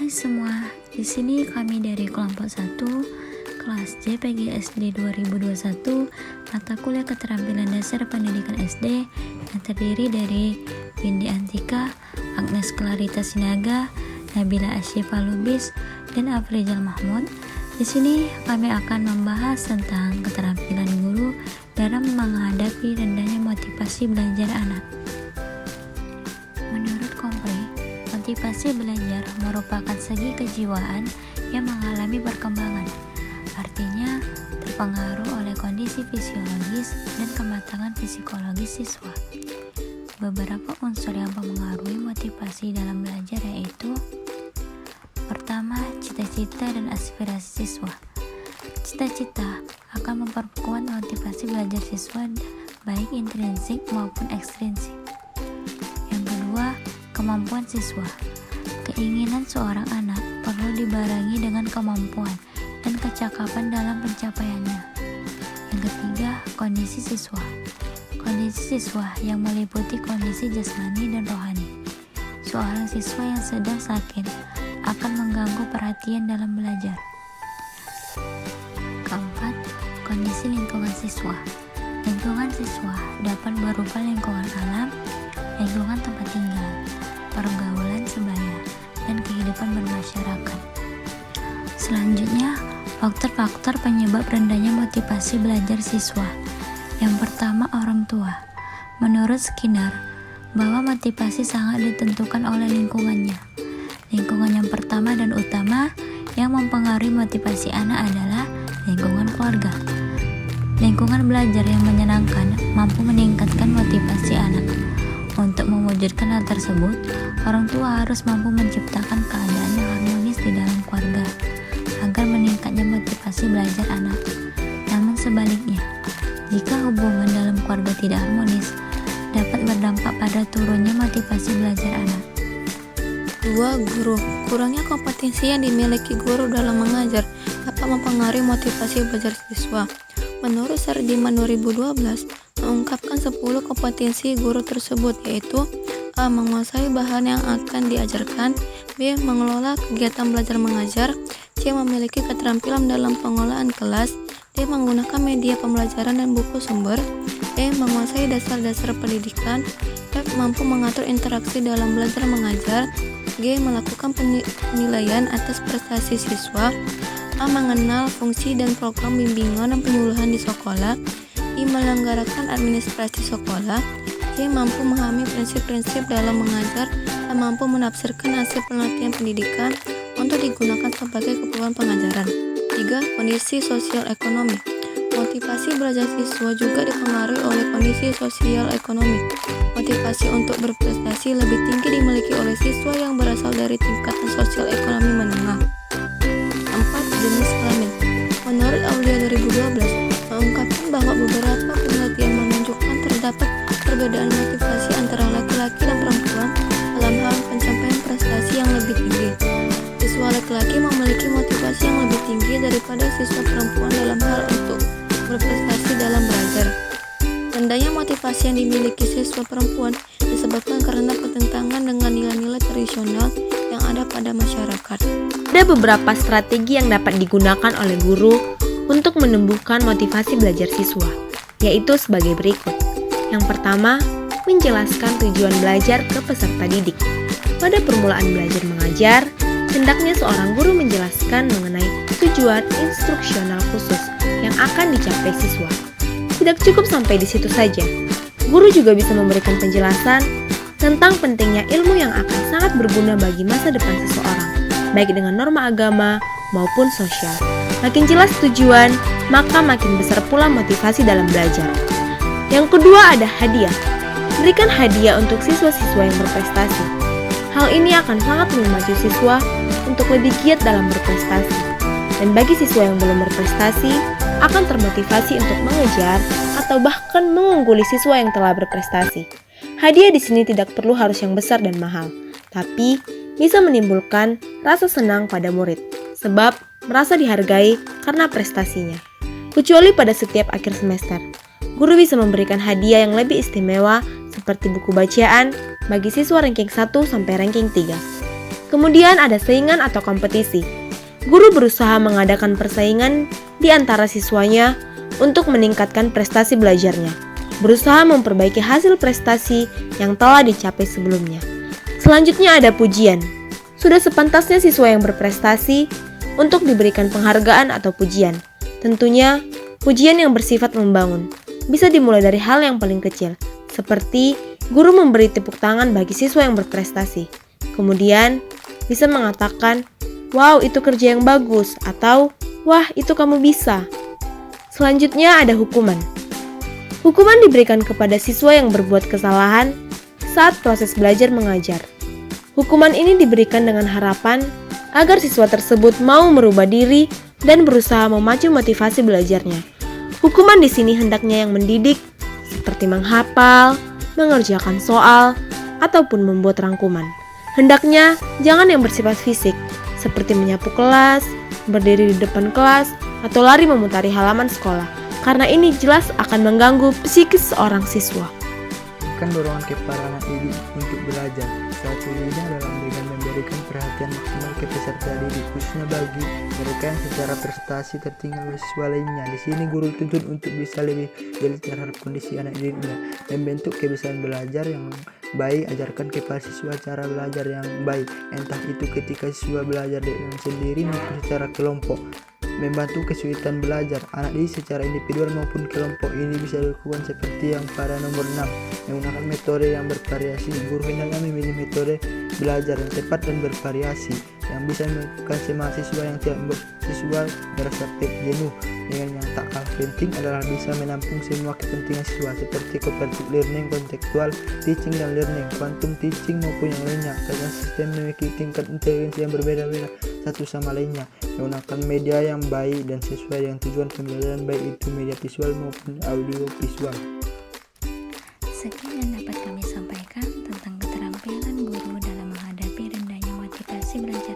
Hai semua, di sini kami dari kelompok 1, kelas JPG SD 2021, mata kuliah keterampilan dasar pendidikan SD yang terdiri dari Windy Antika, Agnes Clarita Sinaga, Nabila Asyifa Lubis, dan Afrizal Mahmud. Di sini kami akan membahas tentang keterampilan guru dalam menghadapi rendahnya motivasi belajar anak. Menurut Kompre, motivasi belajar merupakan segi kejiwaan yang mengalami perkembangan. Artinya, terpengaruh oleh kondisi fisiologis dan kematangan psikologis siswa. Beberapa unsur yang mempengaruhi motivasi dalam belajar yaitu: pertama, cita-cita dan aspirasi siswa. Cita-cita akan memperkuat motivasi belajar siswa baik intrinsik maupun ekstrinsik. Yang kedua, kemampuan siswa. Keinginan seorang anak perlu dibarengi dengan kemampuan dan kecakapan dalam pencapaiannya. Yang ketiga, kondisi siswa. Kondisi siswa yang meliputi kondisi jasmani dan rohani. Seorang siswa yang sedang sakit akan mengganggu perhatian dalam belajar. Keempat, kondisi lingkungan siswa. Lingkungan siswa dapat berupa lingkungan alam, lingkungan tempat tinggal, pergaulan sebaya, dan kehidupan bermasyarakat. Selanjutnya, faktor-faktor penyebab rendahnya motivasi belajar siswa. Yang pertama, orang tua. Menurut Skinner, bahwa motivasi sangat ditentukan oleh lingkungannya. Lingkungan yang pertama dan utama yang mempengaruhi motivasi anak adalah lingkungan keluarga. Lingkungan belajar yang menyenangkan mampu meningkatkan motivasi anak. Untuk mewujudkan hal tersebut, orang tua harus mampu menciptakan keadaan yang harmonis di dalam keluarga agar meningkatnya motivasi belajar anak. Namun sebaliknya, jika hubungan dalam keluarga tidak harmonis, dapat berdampak pada turunnya motivasi belajar anak. 2. Guru. Kurangnya kompetensi yang dimiliki guru dalam mengajar dapat mempengaruhi motivasi belajar siswa. Menurut Sardiman 2012, mengungkapkan 10 kompetensi guru tersebut, yaitu: A. Menguasai bahan yang akan diajarkan, B. Mengelola kegiatan belajar mengajar, C. Memiliki keterampilan dalam pengelolaan kelas, D. Menggunakan media pembelajaran dan buku sumber, E. Menguasai dasar-dasar pendidikan, F. Mampu mengatur interaksi dalam belajar mengajar, G. Melakukan penilaian atas prestasi siswa, A. Mengenal fungsi dan program bimbingan dan penyuluhan di sekolah, I. Menyelenggarakan administrasi sekolah, C. Mampu memahami prinsip-prinsip dalam mengajar dan mampu menafsirkan hasil penelitian pendidikan untuk digunakan sebagai keperluan pengajaran. 3. Kondisi sosial ekonomi. Motivasi belajar siswa juga dipengaruhi oleh kondisi sosial ekonomi. Motivasi untuk berprestasi lebih tinggi dimiliki oleh siswa yang berasal dari tingkatan sosial ekonomi menengah. 4. Jenis kelamin. Menurut Aulia 2012, mengungkapkan bahwa beberapa penelitian menunjukkan terdapat perbedaan motivasi antara laki-laki dan perempuan dalam hal pencapaian prestasi yang lebih tinggi. Siswa laki-laki memiliki motivasi yang lebih tinggi daripada siswa perempuan dalam hal untuk berprestasi dalam belajar. Rendahnya motivasi yang dimiliki siswa perempuan disebabkan karena pertentangan dengan nilai-nilai tradisional yang ada pada masyarakat. Ada beberapa strategi yang dapat digunakan oleh guru untuk menumbuhkan motivasi belajar siswa, yaitu sebagai berikut. Yang pertama, menjelaskan tujuan belajar ke peserta didik. Pada permulaan belajar mengajar, hendaknya seorang guru menjelaskan mengenai tujuan instruksional khusus yang akan dicapai siswa. Tidak cukup sampai di situ saja. Guru juga bisa memberikan penjelasan tentang pentingnya ilmu yang akan sangat berguna bagi masa depan seseorang, baik dengan norma agama maupun sosial. Makin jelas tujuan, maka makin besar pula motivasi dalam belajar. Yang kedua ada hadiah. Berikan hadiah untuk siswa-siswa yang berprestasi. Hal ini akan sangat memacu siswa untuk lebih giat dalam berprestasi. Dan bagi siswa yang belum berprestasi, akan termotivasi untuk mengejar atau bahkan mengungguli siswa yang telah berprestasi. Hadiah di sini tidak perlu harus yang besar dan mahal, tapi bisa menimbulkan rasa senang pada murid, sebab merasa dihargai karena prestasinya. Kecuali pada setiap akhir semester, guru bisa memberikan hadiah yang lebih istimewa seperti buku bacaan bagi siswa ranking 1 sampai ranking 3. Kemudian ada saingan atau kompetisi. Guru berusaha mengadakan persaingan di antara siswanya untuk meningkatkan prestasi belajarnya, berusaha memperbaiki hasil prestasi yang telah dicapai sebelumnya. Selanjutnya ada pujian. Sudah sepantasnya siswa yang berprestasi untuk diberikan penghargaan atau pujian. Tentunya, pujian yang bersifat membangun bisa dimulai dari hal yang paling kecil, seperti guru memberi tepuk tangan bagi siswa yang berprestasi. Kemudian, bisa mengatakan, "Wow, itu kerja yang bagus," atau "Wah, itu kamu bisa." Selanjutnya ada hukuman. Hukuman diberikan kepada siswa yang berbuat kesalahan saat proses belajar mengajar. Hukuman ini diberikan dengan harapan agar siswa tersebut mau merubah diri dan berusaha memacu motivasi belajarnya. Hukuman di sini hendaknya yang mendidik, seperti menghafal, mengerjakan soal, ataupun membuat rangkuman. Hendaknya jangan yang bersifat fisik, seperti menyapu kelas, berdiri di depan kelas, atau lari memutari halaman sekolah, karena ini jelas akan mengganggu psikis seorang siswa. Kan dorongan kepada anak didik untuk belajar. Satunya adalah dengan memberikan perhatian maksimal ke peserta didik, khususnya bagi mereka yang secara prestasi tertinggal dari siswa lainnya. Di sini guru dituntut untuk bisa lebih jeli terhadap kondisi anak didiknya, membentuk kebiasaan belajar yang baik, ajarkan kepada siswa cara belajar yang baik, entah itu ketika siswa belajar dengan sendiri maupun secara kelompok. Membantu kesulitan belajar anak didik secara individual maupun kelompok. Ini bisa dilakukan seperti yang pada nomor 6, menggunakan metode yang bervariasi. Guru hendaknya memilih metode belajar yang tepat dan bervariasi yang bisa melakukan semua siswa yang tidak membuat siswa merasa jenuh. Dengan yang tak kalah penting adalah bisa menampung semua kepentingan siswa seperti cooperative learning, contextual teaching dan learning, quantum teaching maupun yang lainnya, karena sistem memiliki tingkat inteligensi yang berbeda-beda satu sama lainnya. Menggunakan media yang baik dan sesuai dengan tujuan pembelajaran, baik itu media visual maupun audio visual. Sekian yang dapat kami sampaikan tentang keterampilan guru dalam menghadapi rendahnya motivasi belajar